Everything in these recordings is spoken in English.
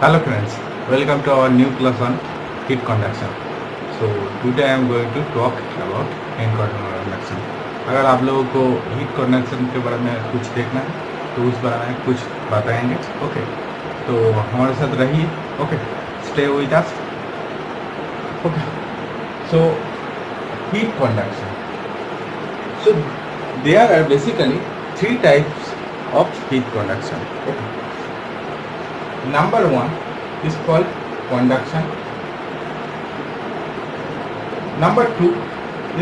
Hello friends, welcome to our new class on heat conduction. So today I am going to talk about heat conduction. अगर आप लोगों को heat conduction के बारे में कुछ देखना है तो उस बारे में कुछ बताएंगे. ओके, तो हमारे साथ रहिए. Okay, stay with us. Okay, so heat conduction. So there are basically three types of heat conduction. Okay. Number one is called conduction. Number two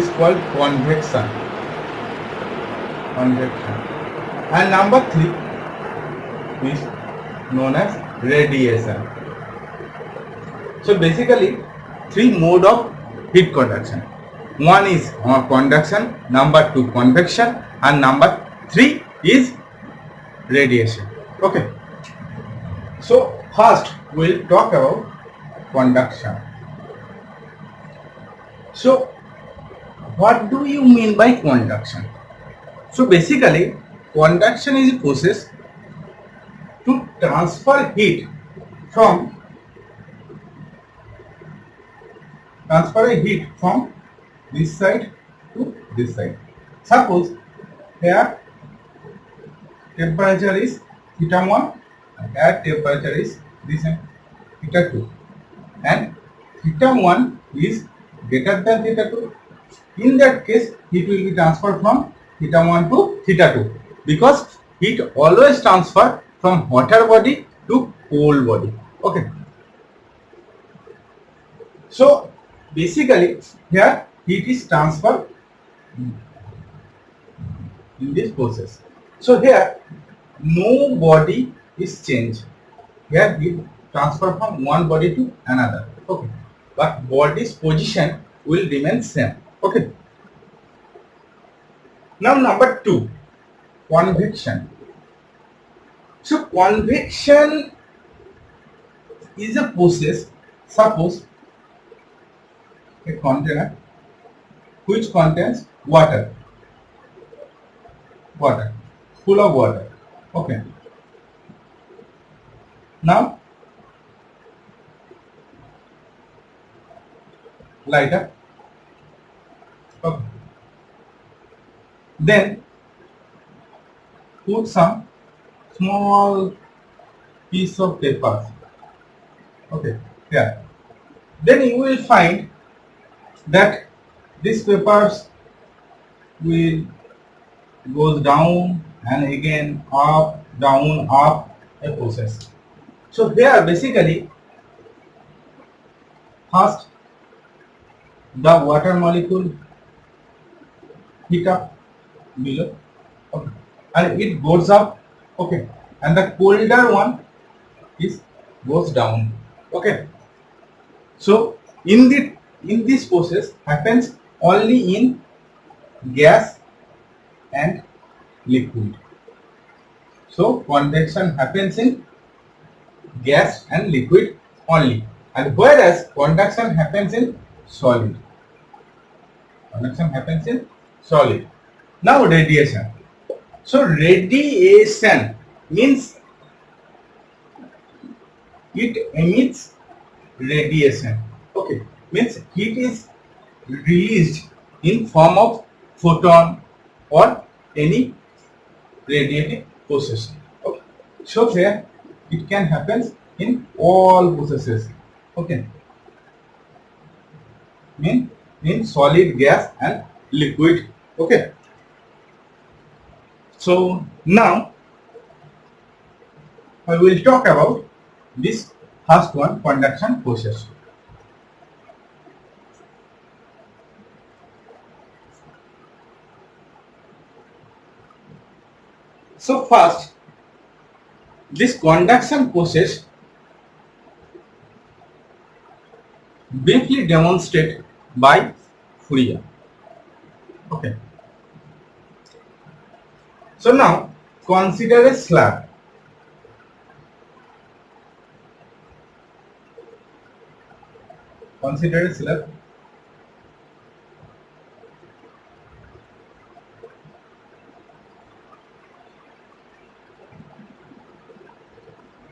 is called convection. And number three is known as radiation. So basically, three mode of heat conduction. One is conduction, number two convection, and number three is radiation. Okay. So first we'll talk about conduction. So what do you mean by conduction? So basically conduction is a process to transfer heat from this side to this side. Suppose here temperature is theta 1 and air temperature is this and theta 2, and theta 1 is greater than theta 2. In that case, heat will be transferred from theta 1 to theta 2, because heat always transfer from hotter body to cold body. Okay. So basically here heat is transferred in this process. So here no body is changed. Here heat transfer from one body to another. Okay, but body's position will remain same. Okay. Now number two, convection. So convection is a process. Suppose a container which contains water, full of water. Okay. Now light up. Okay. Then put some small piece of paper. Okay. Here. Then you will find that these papers will goes down and again up, down, up, a process. So here basically first the water molecule heat up below, okay, and it goes up, okay, and the colder one is goes down. Okay. So in this process happens only in gas and liquid. So convection happens in gas and liquid only, and whereas conduction happens in solid. Conduction happens in solid. Now radiation. So radiation means it emits radiation. Okay, means heat is released in form of photon or any radiative process. Okay, so there it can happen in all processes. Okay, mean in solid, gas and liquid. Okay, so now I will talk about this first one, conduction process. So first, this conduction process briefly demonstrated by Fourier. Okay. So now consider a slab. Consider a slab.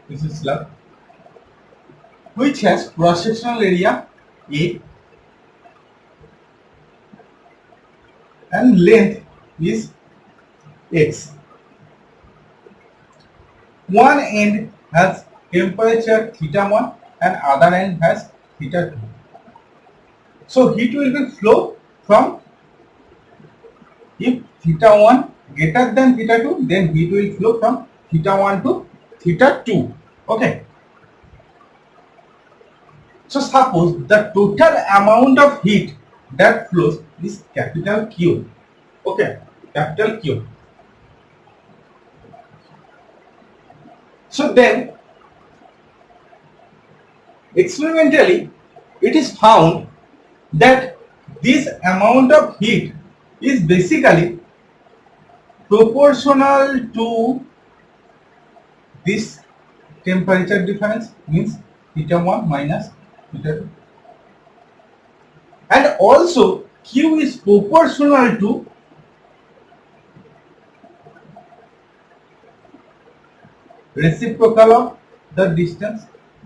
This is slab. which has cross sectional area A and length is x. One end has temperature theta1 and other end has theta2. So heat will be flow from, if theta1 greater than theta2, then heat will flow from theta1 to theta2. Okay. So suppose the total amount of heat that flows is capital Q. Okay, capital Q. So then experimentally it is found that this amount of heat is basically proportional to this temperature difference, means theta1 minus theta2, and also Q is proportional to reciprocal of the distance,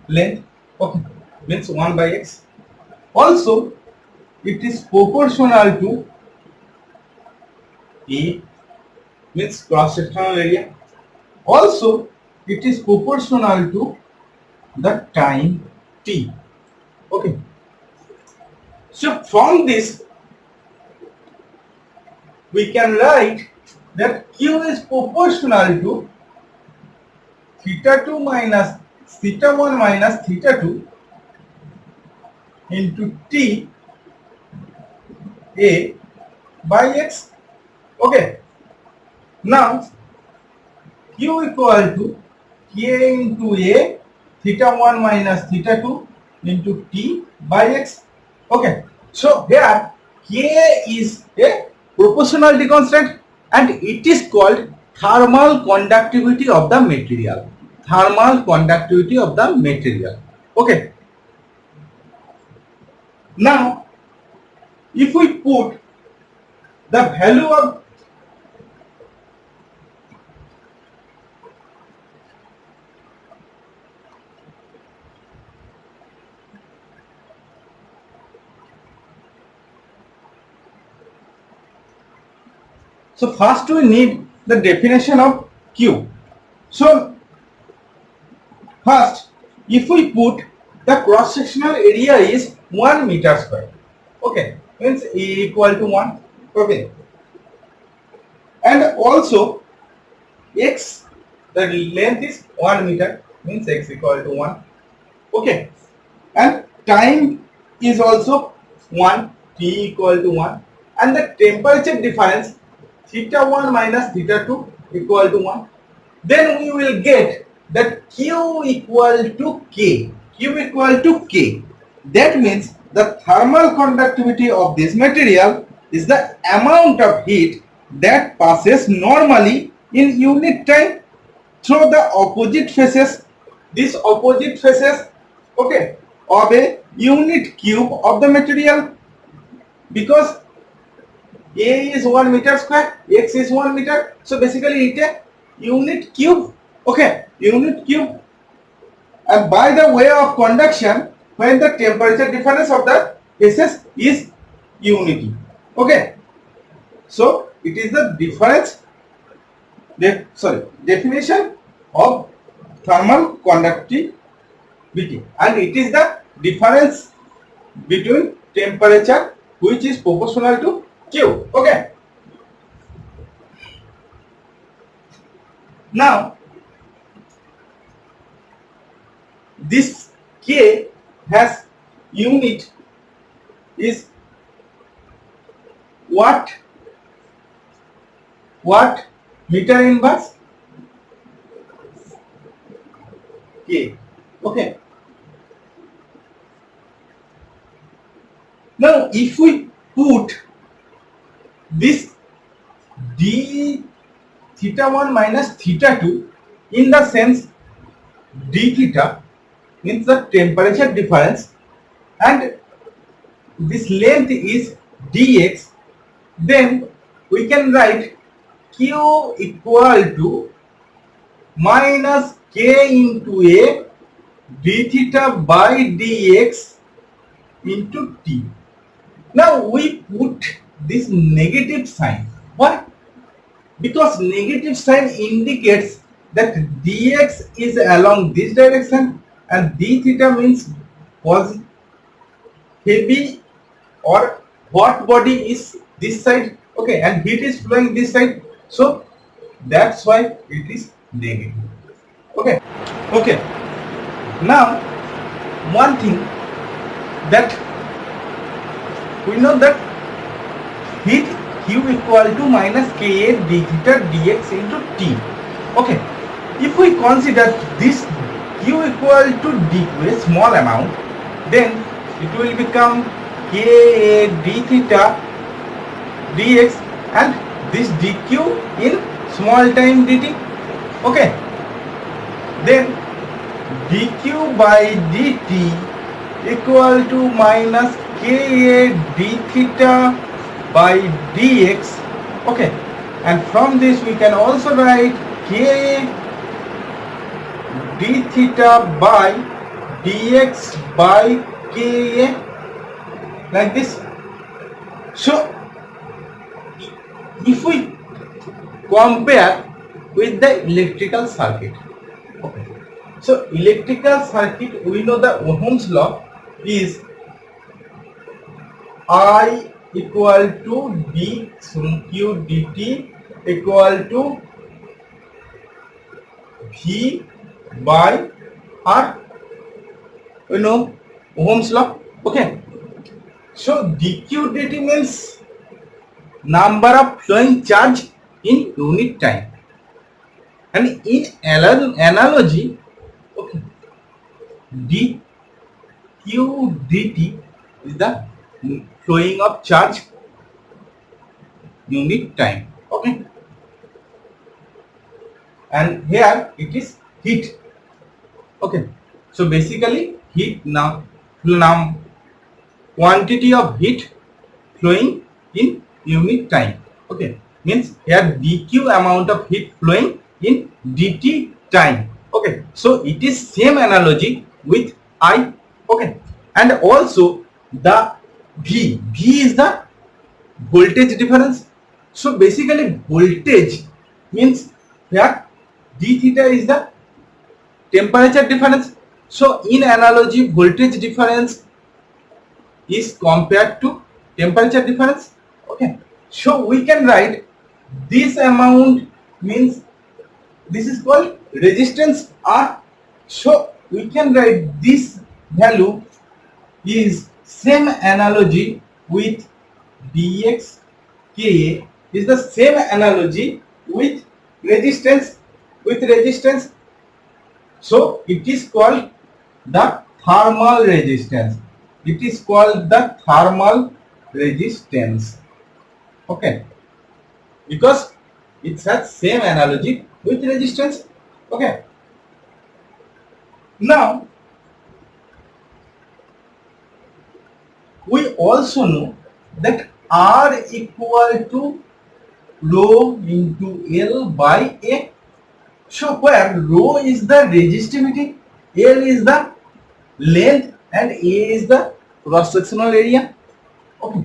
length, okay, means 1 by x. Also it is proportional to A, means cross sectional area. Also it is proportional to the time t. Okay. So from this we can write that Q is proportional to theta2 minus theta1 minus theta2 into T A by x. Okay. Now Q equal to K into A theta1 minus theta2 into T by x. Okay. So here K is a proportionality constant and it is called thermal conductivity of the material. Thermal conductivity of the material. Okay. Now if we put the value of so first we need the definition of Q. So first, if we put the cross sectional area is 1 meter square, okay, means A equal to 1, okay, and also x, the length is 1 meter, means x equal to 1, okay, and time is also 1, T equal to 1, and the temperature difference theta1 minus theta2 equal to 1. Then we will get that Q equal to K. Q equal to K. That means the thermal conductivity of this material is the amount of heat that passes normally in unit time through the opposite faces. These opposite faces, okay, of a unit cube of the material, because A is 1 meter square, x is 1 meter, so basically it is a unit cube, okay, unit cube. And by the way of conduction, when the temperature difference of the faces is unity, okay, so it is the difference, definition of thermal conductivity, and it is the difference between temperature which is proportional to Q. Okay. Now this K has unit is watt meter inverse K. Okay. Now if we put this d theta1 minus theta2 in the sense d theta, means the temperature difference, and this length is dx, then we can write Q equal to minus K into A d theta by dx into t. Now we put this negative sign. Why? Because negative sign indicates that dx is along this direction and d theta means positive heavy or hot body is this side, okay, and heat is flowing this side, so that's why it is negative. Okay, okay. Now one thing that we know that heat q equal to minus ka d theta dx into t. Okay, if we consider this q equal to dq, a small amount, then it will become ka d theta dx and this dq in small time dt. Okay, then dq by dt equal to minus ka d theta by dx. Okay, and from this we can also write ka d theta by dx by ka like this. So if we compare with the electrical circuit, okay, so electrical circuit, we know the Ohm's law is I equal to d q dt equal to v by r. We know Ohm's law. Okay, so dq dt means number of flowing charge in unit time, and in analogy, okay, dq dt is the flowing of charge unit time. Okay, and here it is heat. Okay, so basically heat now quantity of heat flowing in unit time. Okay, means here dq amount of heat flowing in dt time. Okay, so it is same analogy with I. Okay, and also the v is the voltage difference. So basically voltage means here d theta is the temperature difference. So in analogy, voltage difference is compared to temperature difference. Okay, so we can write this amount means this is called resistance R. So we can write this value is same analogy with dx ka is the same analogy with resistance So it is called the thermal resistance. It is called the thermal resistance. Okay, because it has same analogy with resistance. Okay, now we also know that R equal to rho into L by A. So where rho is the resistivity, L is the length and A is the cross sectional area. Okay,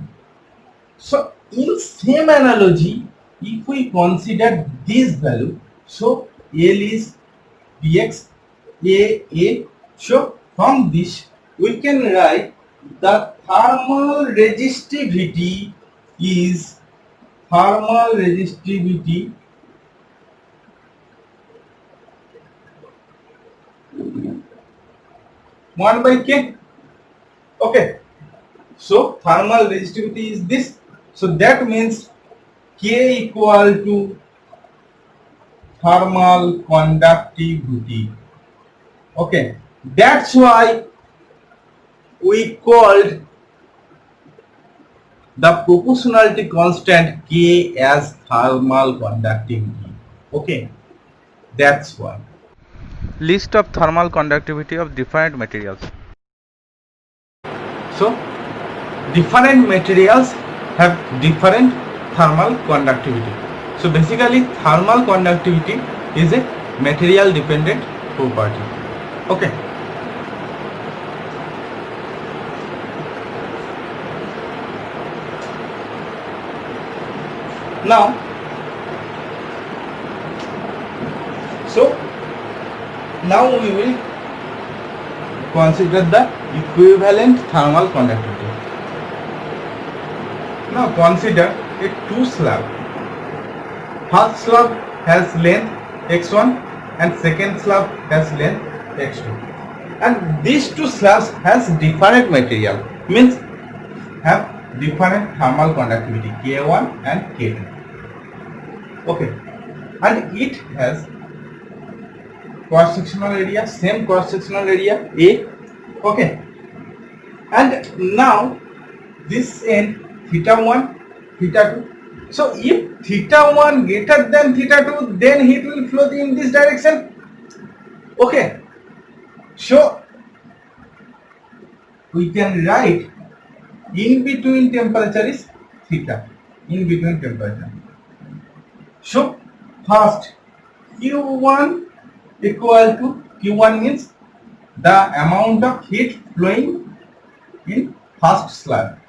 so in same analogy, if we consider this value, so L is dx A. So from this we can write the thermal resistivity is 1 by K. Okay, so thermal resistivity is this. So that means K equal to thermal conductivity. Okay, that's why we called the proportionality constant K as thermal conductivity. Okay, that's why. List of thermal conductivity of different materials. So different materials have different thermal conductivity. So basically thermal conductivity is a material dependent property. Okay, Now, now we will consider the equivalent thermal conductivity. Now consider a two slab. First slab has length x1 and second slab has length x2. And these two slabs has different material, means have different thermal conductivity K1 and K2. Okay, and it has cross sectional area, same cross sectional area A. Okay, and now this end theta 1, theta 2. So if theta 1 greater than theta 2, then heat will flow in this direction. Okay, so we can write in between temperature is theta, in between temperature. So first Q1 equal to Q1 means the amount of heat flowing in first slab.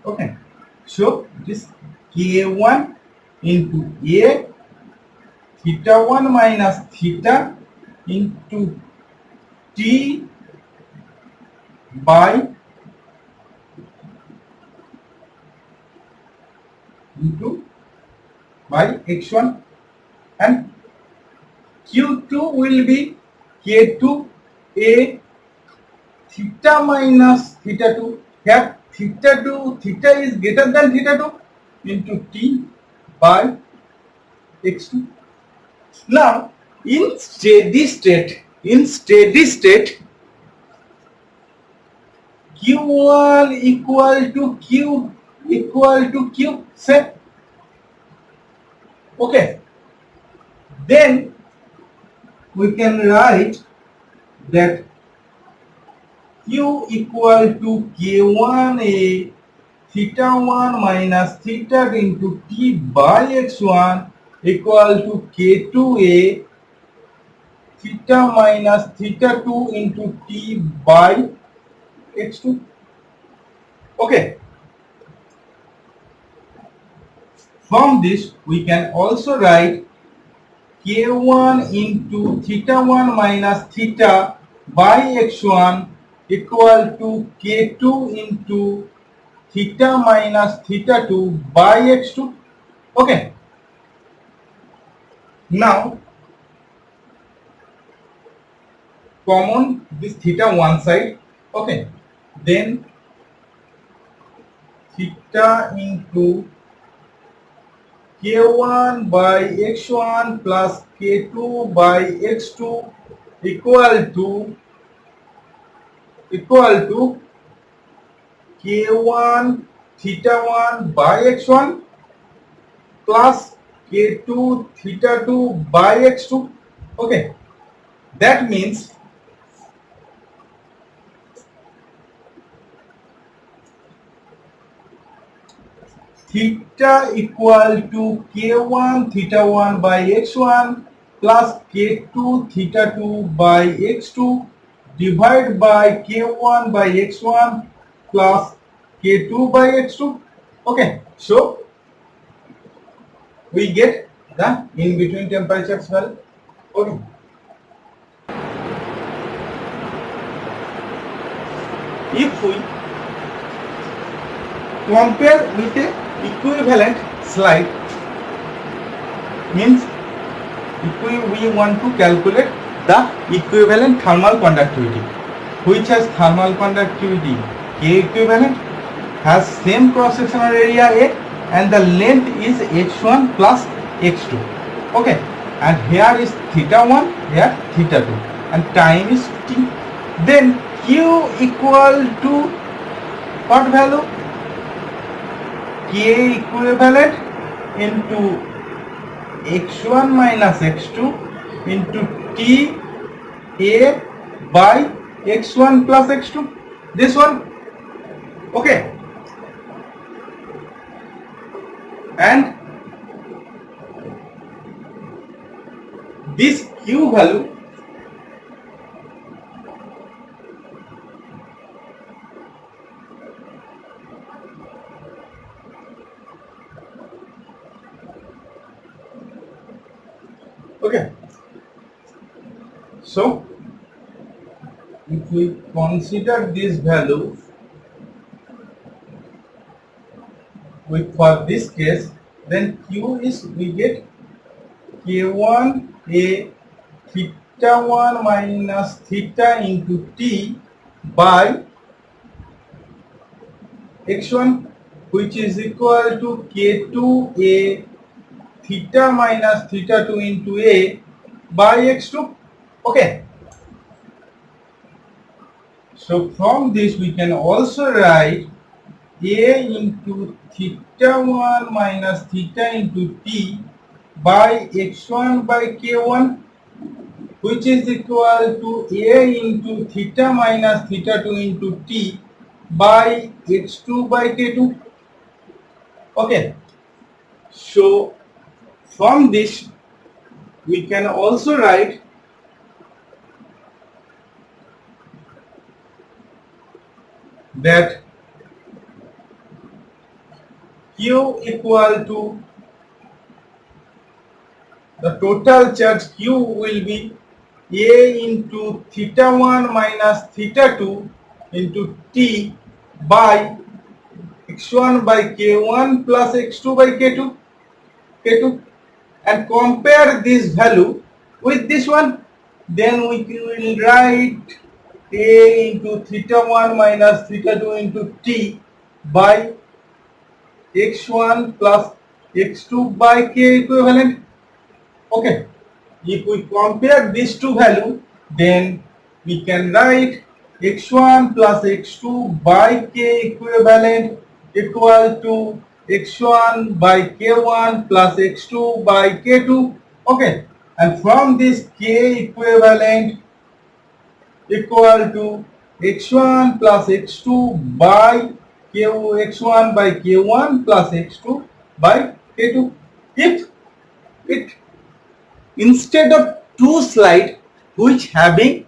Okay, so this K1 into A theta 1 minus theta into T by x1, and Q2 will be K2 A theta minus theta 2. Here theta is greater than theta 2 into T by x2. Now in steady state Q1 equal to Q say. Okay, then we can write that Q equal to K1 A theta 1 minus theta into T by x1 equal to K2 A theta minus theta 2 into T by x2. Okay, from this we can also write K1 into theta 1 minus theta by x1 equal to K2 into theta minus theta 2 by x2. Okay, now common this theta one side. Okay, then theta into K1 by x1 plus K2 by x2 equal to K1 theta 1 by x1 plus K2 theta 2 by x2. Okay, that means theta equal to K1 theta 1 by x1 plus K2 theta 2 by x2 divided by K1 by x1 plus K2 by x2. Okay, so we get the in between temperatures value. Okay, if we compare with a equivalent slide, means we want to calculate the equivalent thermal conductivity, which has thermal conductivity K equivalent, has same cross sectional area A, and the length is h1 plus x2. Okay, and here is theta 1, here theta 2, and time is t. Then Q equal to what value? K equivalent into x1 minus x2 into T A by x1 plus x2. This one. Okay. And this Q value Okay, so if we consider this value for this case, then Q is, we get K1 A theta 1 minus theta into T by x1, which is equal to K2 A theta minus theta 2 into A by x2. Okay, so from this we can also write A into theta 1 minus theta into T by x1 by K1, which is equal to A into theta minus theta 2 into T by x2 by K2. Okay, so from this we can also write that Q equal to the total charge Q will be A into theta 1 minus theta 2 into T by x1 by K1 plus x2 by K2, and compare this value with this one, then we will write A into theta 1 minus theta 2 into T by x1 plus x2 by K equivalent. Okay, if we compare these two values, then we can write x1 plus x2 by K equivalent equal to x1 by K1 plus x2 by K2. Okay, and from this K equivalent equal to x1 plus x2 by x1 by K1 plus x2 by K2. If it, instead of two slides which having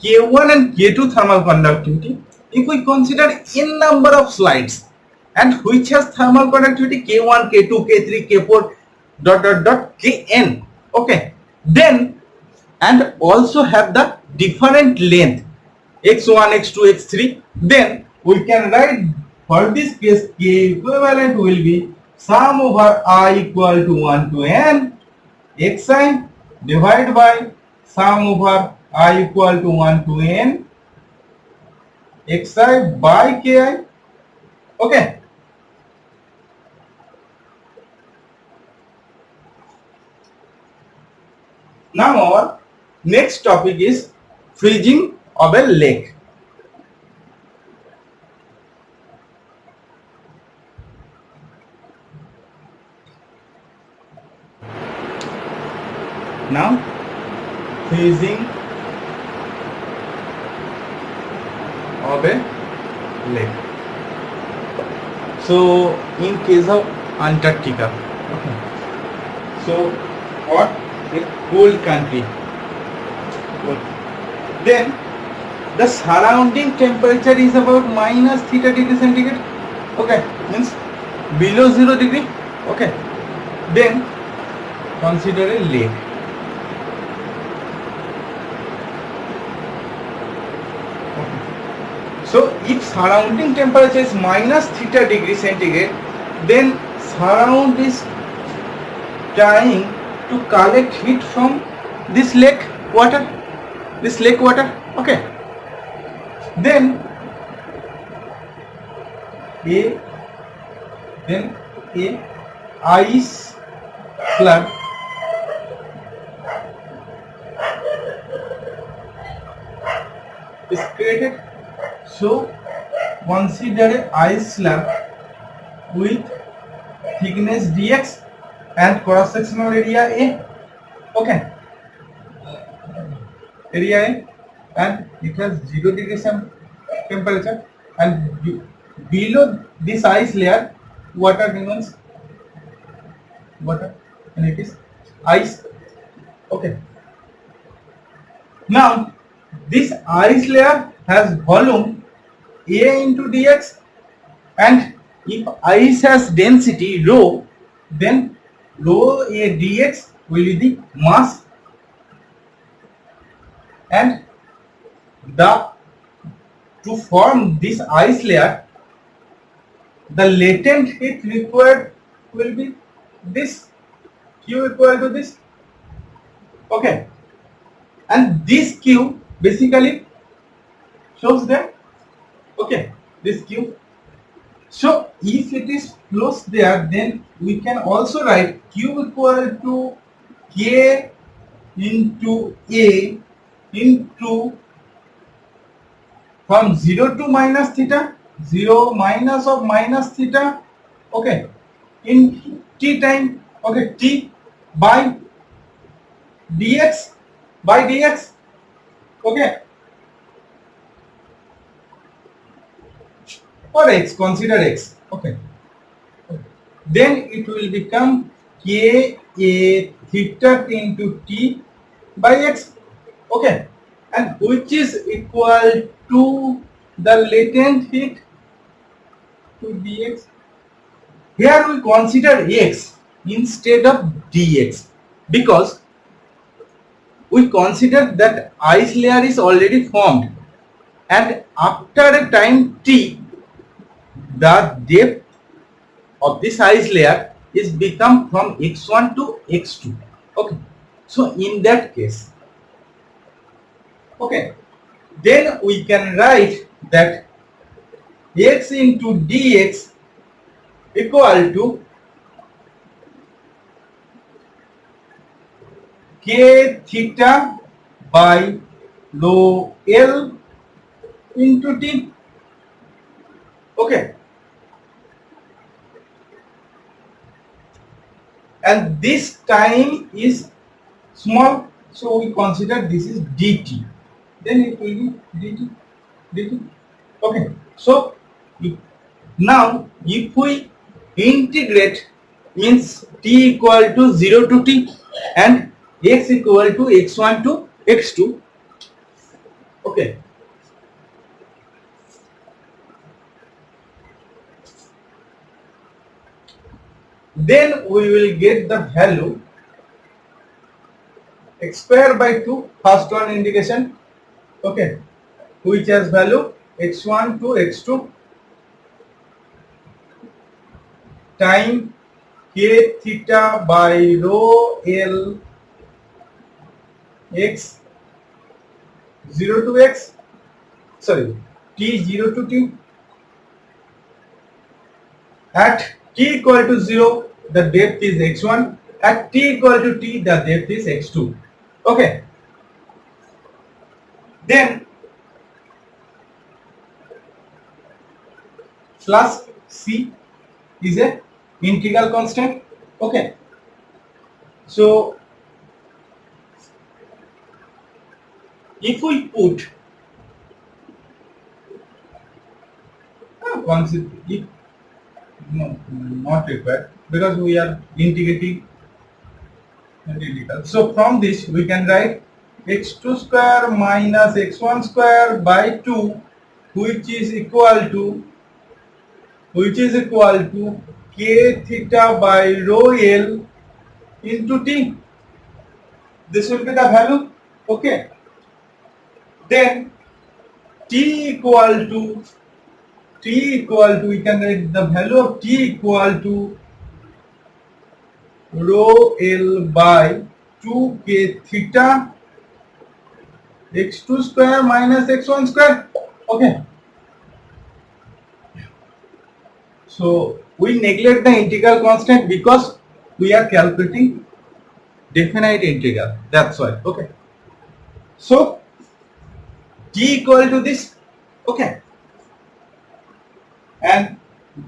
K1 and K2 thermal conductivity, if we consider n number of slides and which has thermal conductivity K1, K2, K3, K4 dot Kn, okay, then and also have the different length x1, x2, x3, then we can write for this case K equivalent will be sum over I equal to 1 to n xi divided by sum over I equal to 1 to n xi by ki. Okay, now our next topic is freezing of a lake. Now freezing of a lake. So in case of Antarctica, okay, so what a cold country, then the surrounding temperature is about minus theta degree centigrade. Okay, means below 0 degree. Okay, then consider a lake. So if surrounding temperature is minus theta degree centigrade, then surround is trying to collect heat from this lake water. Okay, then a ice slab is created. So consider a ice slab with thickness dx and cross sectional area A. Okay, area A, and it has 0 degree temperature, and below this ice layer water remains water, and it is ice. Okay, now this ice layer has volume A into dx, and if ice has density rho, then rho A dx will be the mass, and the to form this ice layer, the latent heat required will be this, Q equal to this. Okay, and this Q basically shows that, okay, this Q. So if it is close there, then we can also write Q equal to K into A into from 0 to minus theta, 0 minus of minus theta, okay, in t time, okay, t by dx, by dx, okay, or x, consider x, okay. Then it will become k a theta into t by x, okay, and which is equal to the latent heat to dx. Here we consider x instead of dx because we consider that ice layer is already formed, and after a time t, the depth of this ice layer is become from x1 to x2. Okay, so in that case, okay, then we can write that x into dx equal to k theta by rho L into T. Okay, and this time is small, so we consider this is dt. Then it will be dt. Okay, so now if we integrate, means t equal to 0 to t and x equal to x1 to x2. Okay, then we will get the value x square by 2, first one indication, okay, which has value x1 to x2 time k theta by rho L x 0 to x, sorry, t 0 to t. At t equal to 0, the depth is x1. At t equal to t, the depth is x2. Okay. Then plus c is a integral constant. Okay. So if we put if no, not required because we are integrating integral. So from this we can write x2 square minus x1 square by 2, which is equal to k theta by rho L into t. This will be the value. Okay. Then t equal to we can write the value of t equal to rho L by 2k theta x2 square minus x1 square. Okay. So we neglect the integral constant because we are calculating definite integral. That's why. Okay. So t equal to this. Okay. And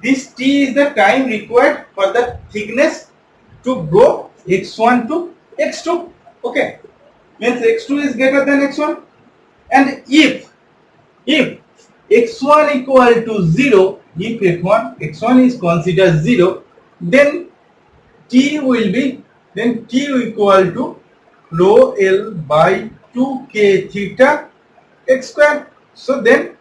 this t is the time required for the thickness to go x1 to x2. Okay, means x2 is greater than x1, and if x1 equal to 0, if x1 is considered 0, then t equal to rho L by 2k theta x square. So then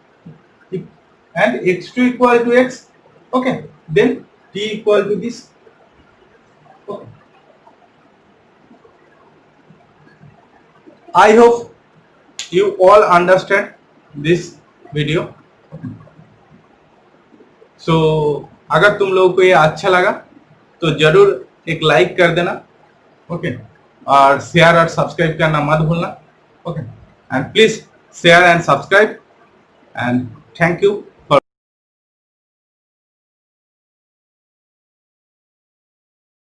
and x2 equal to x, okay, then t equal to this. Okay. I hope you all understand this video. So अगर तुम लोगों को ये अच्छा लगा तो जरूर एक लाइक कर देना, ओके, और शेयर और सब्सक्राइब करना मत भूलना, okay, and please share and subscribe, and thank you